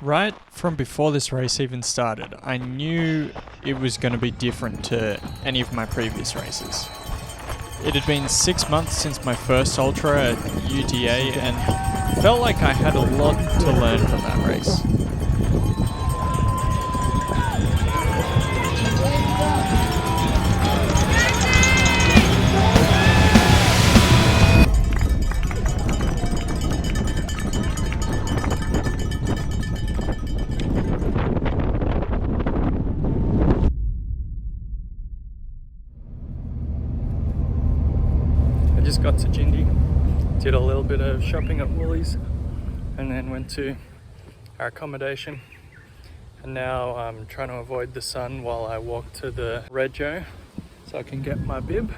Right from before this race even started, I knew it was going to be different to any of my previous races. It had been 6 months since my first ultra at UTA and felt like I had a lot to learn from that race. Just got to Jindy, did a little bit of shopping at Woolies, and then went to our accommodation. And now I'm trying to avoid the sun while I walk to the Rego so I can get my bib.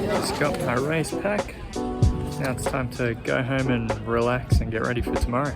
Just got my race pack. Now it's time to go home and relax and get ready for tomorrow.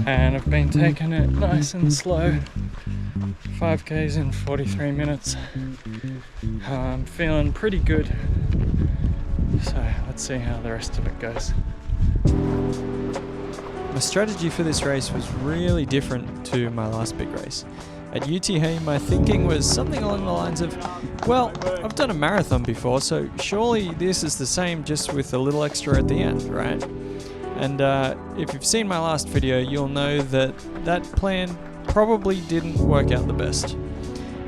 And I've been taking it nice and slow. 5Ks in 43 minutes. I'm feeling pretty good. So let's see how the rest of it goes. My strategy for this race was really different to my last big race. At UTA, my thinking was something along the lines of, well, I've done a marathon before, so surely this is the same, just with a little extra at the end, right? And if you've seen my last video, you'll know that that plan probably didn't work out the best.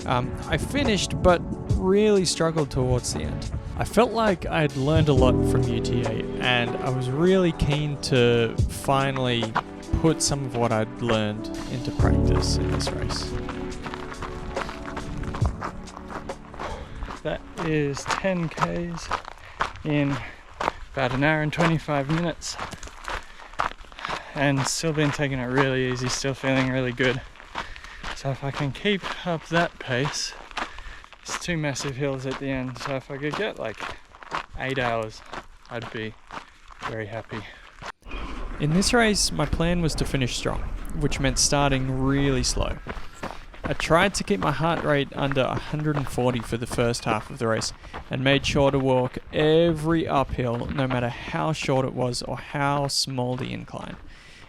I finished, but really struggled towards the end. I felt like I'd learned a lot from UTA, and I was really keen to finally put some of what I'd learned into practice in this race. That is 10 Ks in about an hour and 25 minutes. And still been taking it really easy, still feeling really good. So if I can keep up that pace, it's 2 massive hills at the end. So if I could get like 8 hours, I'd be very happy. In this race, my plan was to finish strong, which meant starting really slow. I tried to keep my heart rate under 140 for the first half of the race and made sure to walk every uphill, no matter how short it was or how small the incline.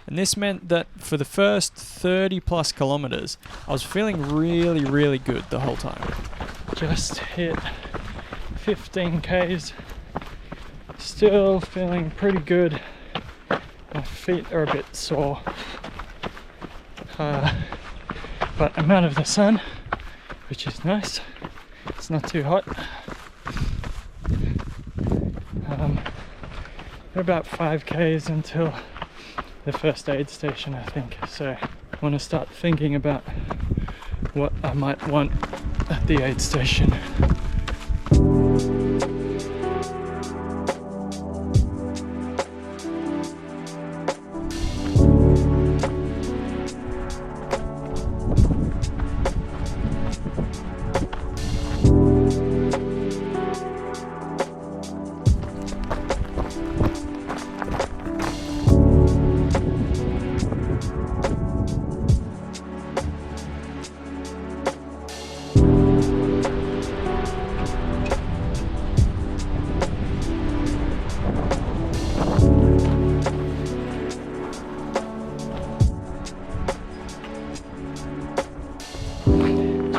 And this meant that for the first 30 plus kilometers, I was feeling really, really good the whole time. Just hit 15 Ks, still feeling pretty good. My feet are a bit sore. But I'm out of the sun, which is nice. It's not too hot. About 5 Ks until the first aid station, I think. So I want to start thinking about what I might want at the aid station.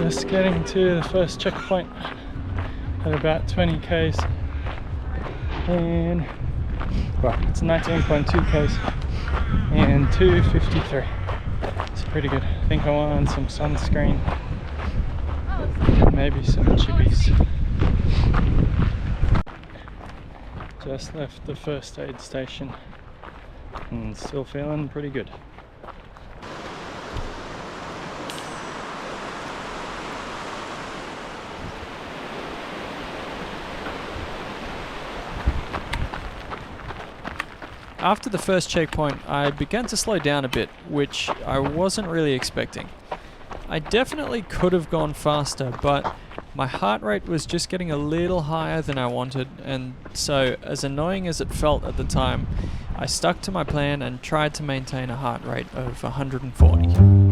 Just getting to the first checkpoint at about 20 k's, and well, it's 19.2 k's and 2:53. It's pretty good. I think I want some sunscreen, maybe some chippies. Just left the first aid station and still feeling pretty good. After the first checkpoint, I began to slow down a bit, which I wasn't really expecting. I definitely could have gone faster, but my heart rate was just getting a little higher than I wanted, and so, as annoying as it felt at the time, I stuck to my plan and tried to maintain a heart rate of 140.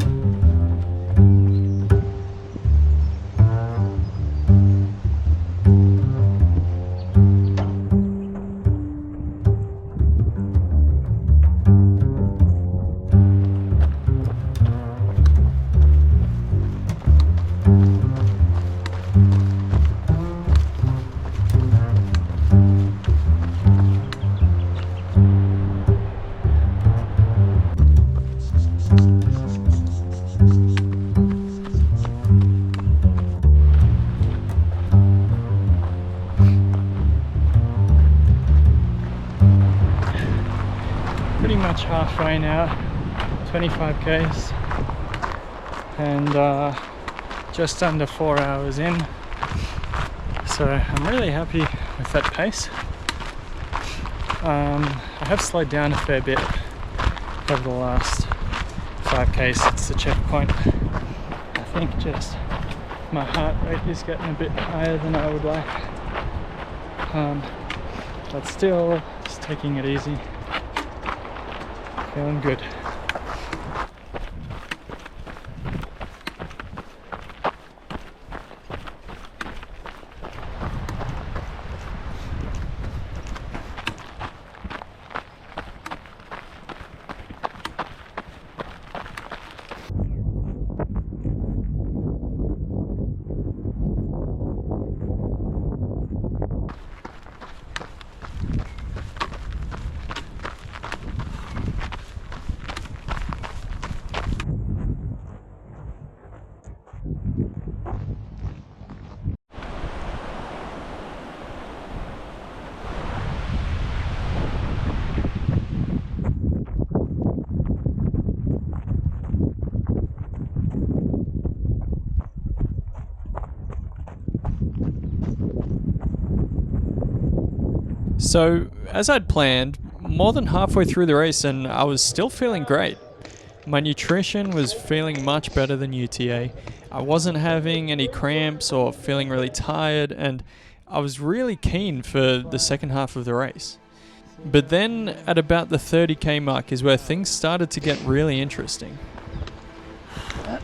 Pretty much halfway now, 25 k's, and just under 4 hours in, so I'm really happy with that pace. I have slowed down a fair bit over the last 5 k's since the checkpoint. I think just my heart rate is getting a bit higher than I would like, but still just taking it easy. Feeling good. So, as I'd planned, more than halfway through the race and I was still feeling great. My nutrition was feeling much better than UTA. I wasn't having any cramps or feeling really tired, and I was really keen for the second half of the race. But then at about the 30k mark is where things started to get really interesting.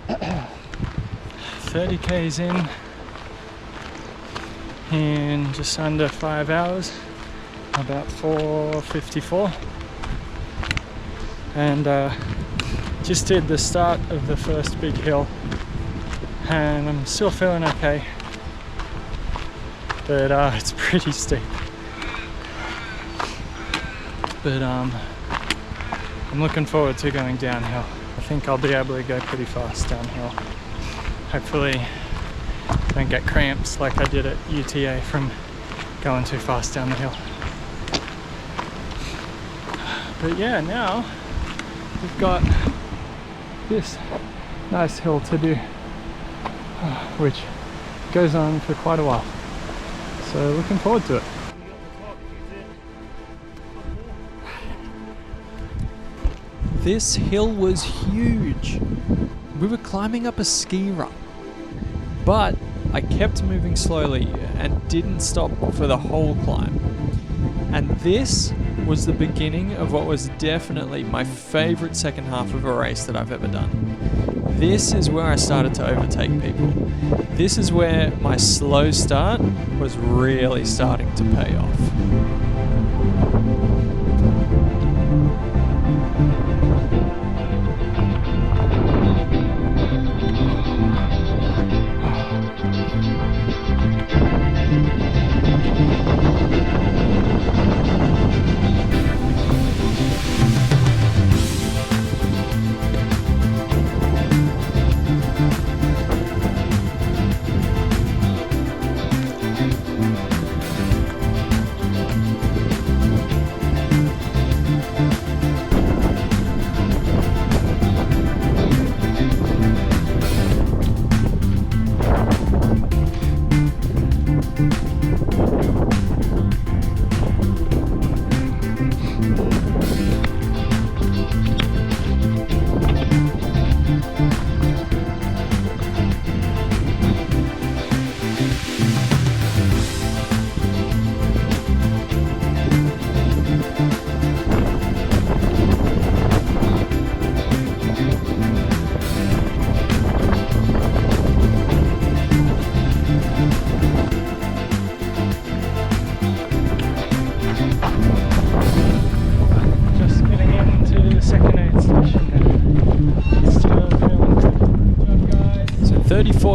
30 k's in just under 5 hours, about 4:54, and just did the start of the first big hill, and I'm still feeling okay, but it's pretty steep. But I'm looking forward to going downhill. I think I'll be able to go pretty fast downhill. Hopefully I don't get cramps like I did at UTA from going too fast down the hill. But yeah, now we've got this nice hill to do, which goes on for quite a while. So looking forward to it. This hill was huge. We were climbing up a ski run, but I kept moving slowly and didn't stop for the whole climb. And this was the beginning of what was definitely my favorite second half of a race that I've ever done. This is where I started to overtake people. This is where my slow start was really starting to pay off.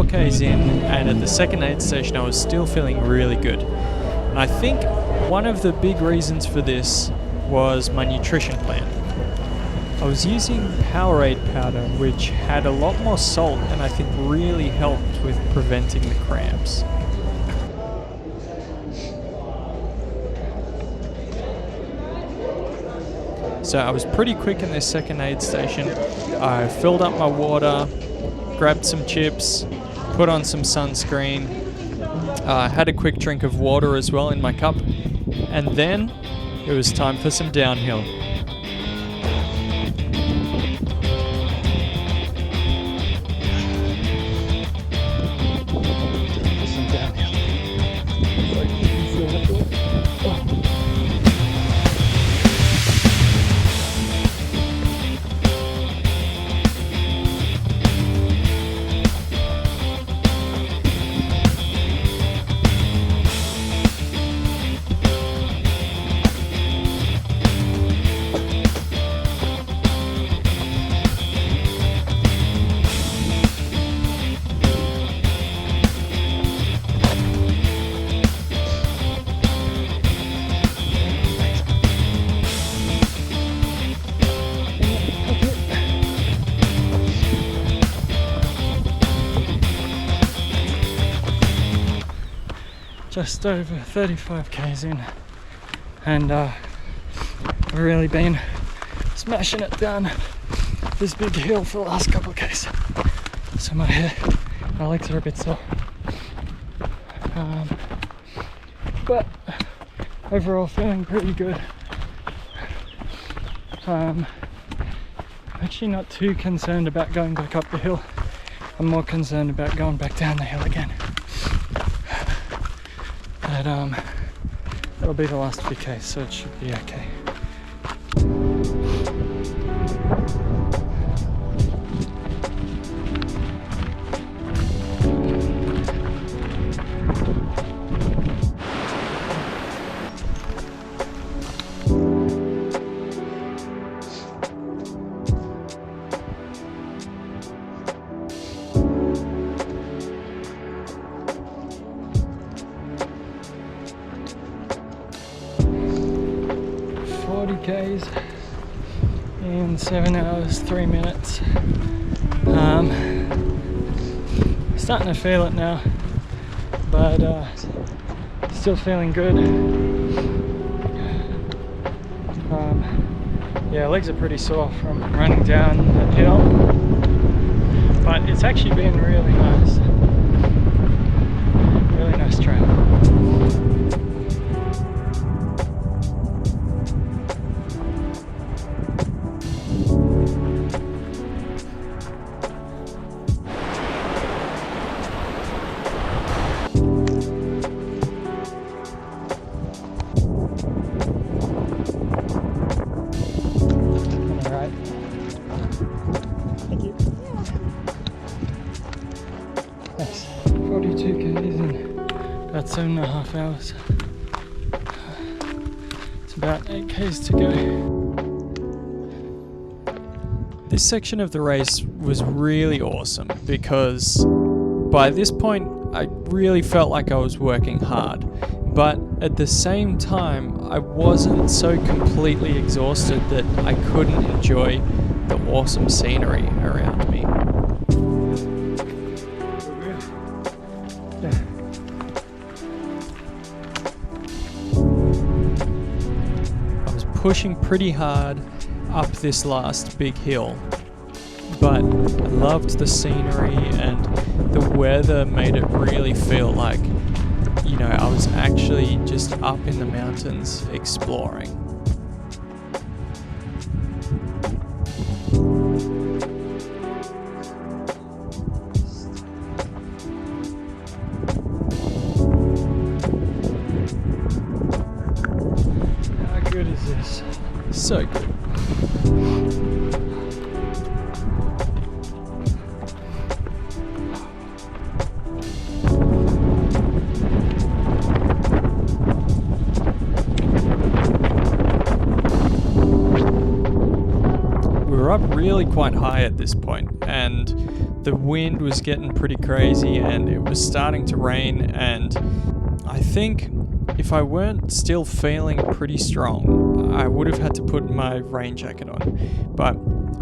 4Ks in, and at the second aid station I was still feeling really good. And I think one of the big reasons for this was my nutrition plan. I was using Powerade powder, which had a lot more salt and I think really helped with preventing the cramps. So I was pretty quick in this second aid station. I filled up my water, grabbed some chips, put on some sunscreen, had a quick drink of water as well in my cup, and then it was time for some downhill. Just over 35 k's in, and I've really been smashing it down this big hill for the last couple of k's. So my legs are a bit sore, but overall feeling pretty good. I'm actually not too concerned about going back up the hill. I'm more concerned about going back down the hill again. But that'll be the last few k's, so it should be okay. K's in 7 hours 3 minutes. Starting to feel it now, but still feeling good. Yeah, legs are pretty sore from running down that hill, but it's actually been really nice trail. That's 42 k's in about 7.5 hours. It's about 8 k's to go. This section of the race was really awesome because by this point I really felt like I was working hard, but at the same time I wasn't so completely exhausted that I couldn't enjoy the awesome scenery around me. I was pushing pretty hard up this last big hill, but I loved the scenery and the weather made it really feel like, you know, I was actually just up in the mountains exploring. How good is this? So good. We were up really quite high at this point, and the wind was getting pretty crazy and it was starting to rain, and I think if I weren't still feeling pretty strong, I would have had to put my rain jacket on. But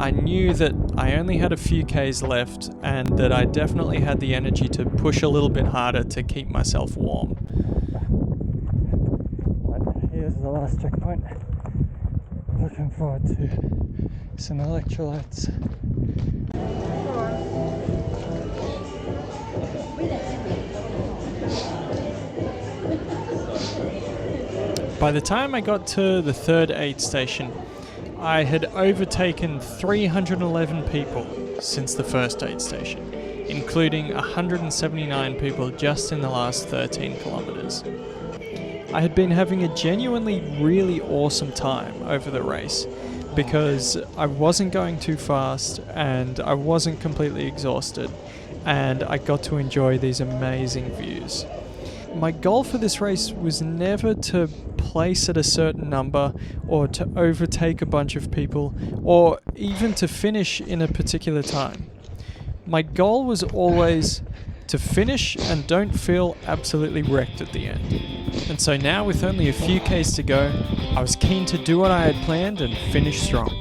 I knew that I only had a few Ks left and that I definitely had the energy to push a little bit harder to keep myself warm. Here's the last checkpoint. Looking forward to some electrolytes. By the time I got to the third aid station, I had overtaken 311 people since the first aid station, including 179 people just in the last 13 kilometers. I had been having a genuinely really awesome time over the race because I wasn't going too fast and I wasn't completely exhausted, and I got to enjoy these amazing views. My goal for this race was never to place at a certain number or to overtake a bunch of people or even to finish in a particular time. My goal was always to finish and don't feel absolutely wrecked at the end. And so now, with only a few Ks to go, I was keen to do what I had planned and finish strong.